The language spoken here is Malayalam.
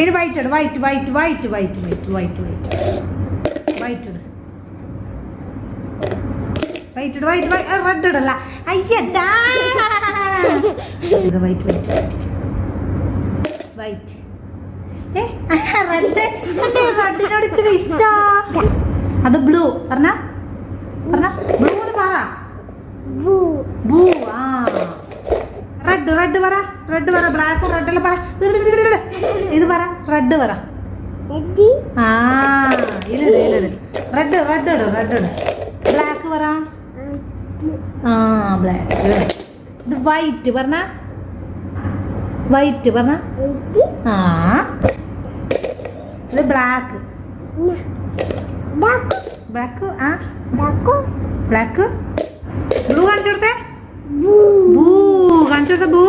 ഇനി വൈറ്റ് ഇട് white white white white white white white ഇട് വൈറ്റ് ഇട് വൈറ്റ് റെഡ് ഇടല്ല അയ്യടാ ഇത് വൈറ്റ് വൈറ്റ് വൈറ്റ് റെഡിനോട് ഇച്ചിരി ഇഷ്ടം അത് ബ്ലൂ പറഞ്ഞ ബ്ലൂ എന്ന് പറ ബ്ലൂ ആ റെഡ് റെഡ് പറ ബ്ലാക്ക് റെഡ് അല്ല പറ ഇത് പറ റെഡ് പറ ആ ഇലിട് റെഡ് റെഡ് ഇട് റെഡ് ഇട് ബ്ലാക്ക് പറ ആ ബ്ലാക്ക് ഇത് വൈറ്റ് പറഞ്ഞ വൈറ്റ് പറഞ്ഞ ആ ഇത് ബ്ലാക്ക് ബ്ലാക്ക് ആ ബ്ലാക്ക് ബ്ലൂ കാണിച്ചു കൊടുത്തേ ബൂ കാണിച്ചു കൊടുത്ത ബൂ